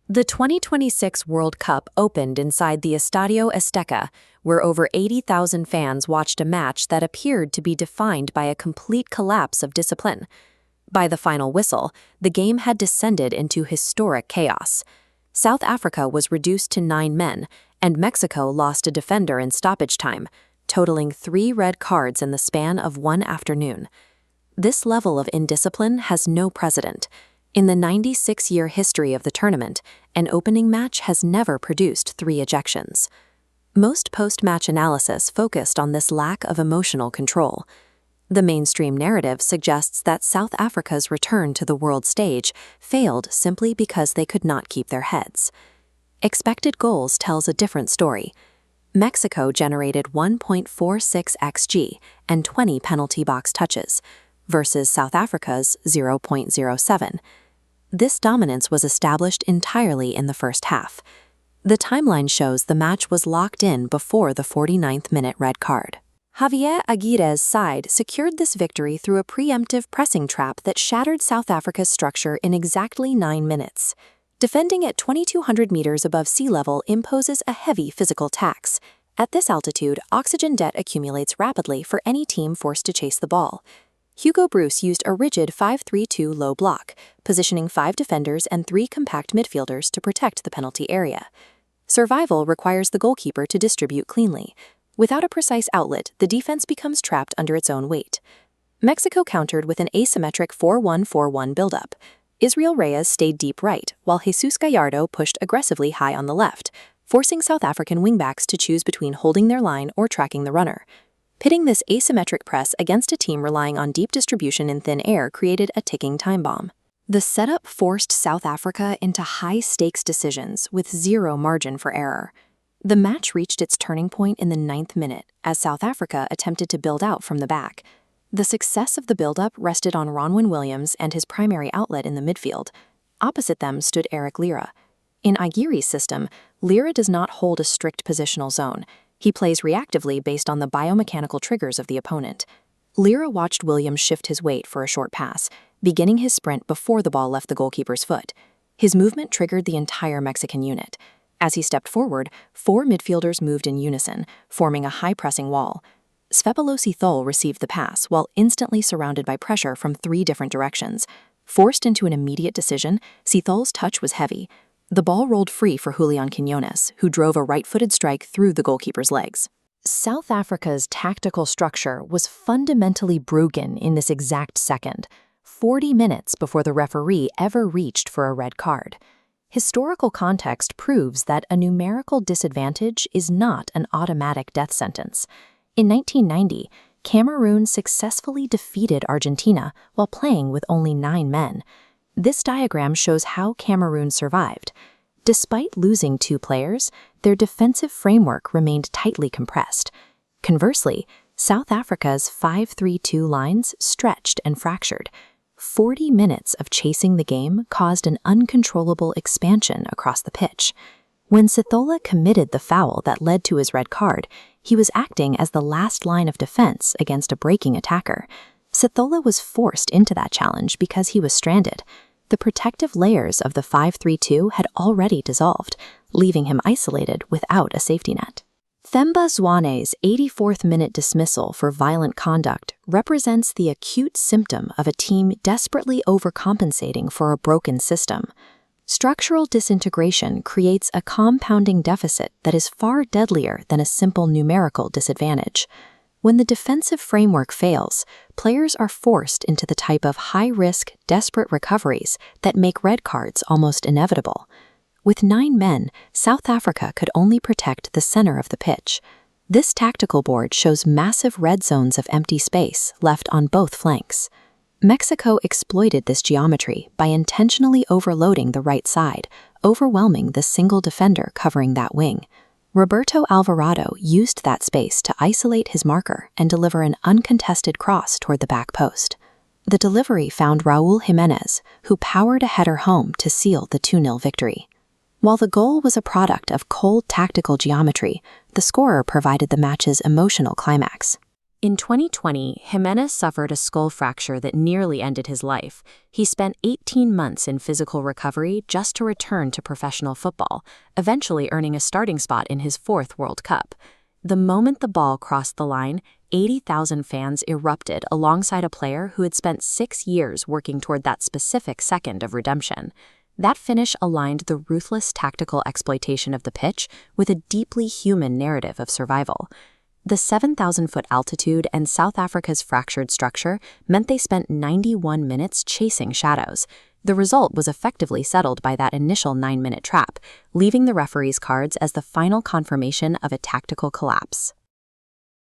The 2026 World Cup opened inside the Estadio Azteca, where over 80,000 fans watched a match that appeared to be defined by a complete collapse of discipline. By the final whistle, the game had descended into historic chaos. South Africa was reduced to 9 men, and Mexico lost a defender in stoppage time, totaling 3 red cards in the span of one afternoon. This level of indiscipline has no precedent. In the 96-year history of the tournament, an opening match has never produced 3 ejections. Most post-match analysis focused on this lack of emotional control. The mainstream narrative suggests that South Africa's return to the world stage failed simply because they could not keep their heads. Expected goals tells a different story. Mexico generated 1.46 xG and 20 penalty box touches, versus South Africa's 0.07. This dominance was established entirely in the first half. The timeline shows the match was locked in before the 49th minute red card. Javier Aguirre's side secured this victory through a preemptive pressing trap that shattered South Africa's structure in exactly 9 minutes. Defending at 2,200 meters above sea level imposes a heavy physical tax. At this altitude, oxygen debt accumulates rapidly for any team forced to chase the ball. Hugo Broos used a rigid 5-3-2 low block, positioning 5 defenders and 3 compact midfielders to protect the penalty area. Survival requires the goalkeeper to distribute cleanly. Without a precise outlet, the defense becomes trapped under its own weight. Mexico countered with an asymmetric 4-1-4-1 build-up. Israel Reyes stayed deep right, while Jesus Gallardo pushed aggressively high on the left, forcing South African wingbacks to choose between holding their line or tracking the runner. Pitting this asymmetric press against a team relying on deep distribution in thin air created a ticking time bomb. The setup forced South Africa into high-stakes decisions with zero margin for error. The match reached its turning point in the 9th minute as South Africa attempted to build out from the back. The success of the build-up rested on Ronwen Williams and his primary outlet in the midfield. Opposite them stood Eric Lira. In Aguirre's system, Lira does not hold a strict positional zone. He plays reactively based on the biomechanical triggers of the opponent. Lira watched Williams shift his weight for a short pass, beginning his sprint before the ball left the goalkeeper's foot. His movement triggered the entire Mexican unit. As he stepped forward, 4 midfielders moved in unison, forming a high-pressing wall. Svepalosi Thol received the pass while instantly surrounded by pressure from 3 different directions. Forced into an immediate decision, Sithol's touch was heavy. The ball rolled free for Quiñones, who drove a right-footed strike through the goalkeeper's legs. South Africa's tactical structure was fundamentally broken in this exact second, 40 minutes before the referee ever reached for a red card. Historical context proves that a numerical disadvantage is not an automatic death sentence. In 1990, Cameroon successfully defeated Argentina while playing with only 9 men. This diagram shows how Cameroon survived. Despite losing 2 players, their defensive framework remained tightly compressed. Conversely, South Africa's 5-3-2 lines stretched and fractured. 40 minutes of chasing the game caused an uncontrollable expansion across the pitch. When Sithola committed the foul that led to his red card, he was acting as the last line of defense against a breaking attacker. Sithola was forced into that challenge because he was stranded. The protective layers of the 5-3-2 had already dissolved, leaving him isolated without a safety net. Themba Zwane's 84th minute dismissal for violent conduct represents the acute symptom of a team desperately overcompensating for a broken system. Structural disintegration creates a compounding deficit that is far deadlier than a simple numerical disadvantage. When the defensive framework fails, players are forced into the type of high-risk, desperate recoveries that make red cards almost inevitable. With 9 men, South Africa could only protect the center of the pitch. This tactical board shows massive red zones of empty space left on both flanks. Mexico exploited this geometry by intentionally overloading the right side, overwhelming the single defender covering that wing. Roberto Alvarado used that space to isolate his marker and deliver an uncontested cross toward the back post. The delivery found Raul Jiménez, who powered a header home to seal the 2-0 victory. While the goal was a product of cold tactical geometry, the scorer provided the match's emotional climax. In 2020, Jiménez suffered a skull fracture that nearly ended his life. He spent 18 months in physical recovery just to return to professional football, eventually earning a starting spot in his fourth World Cup. The moment the ball crossed the line, 80,000 fans erupted alongside a player who had spent 6 years working toward that specific second of redemption. That finish aligned the ruthless tactical exploitation of the pitch with a deeply human narrative of survival. The 7,000-foot altitude and South Africa's fractured structure meant they spent 91 minutes chasing shadows. The result was effectively settled by that initial 9-minute trap, leaving the referee's cards as the final confirmation of a tactical collapse.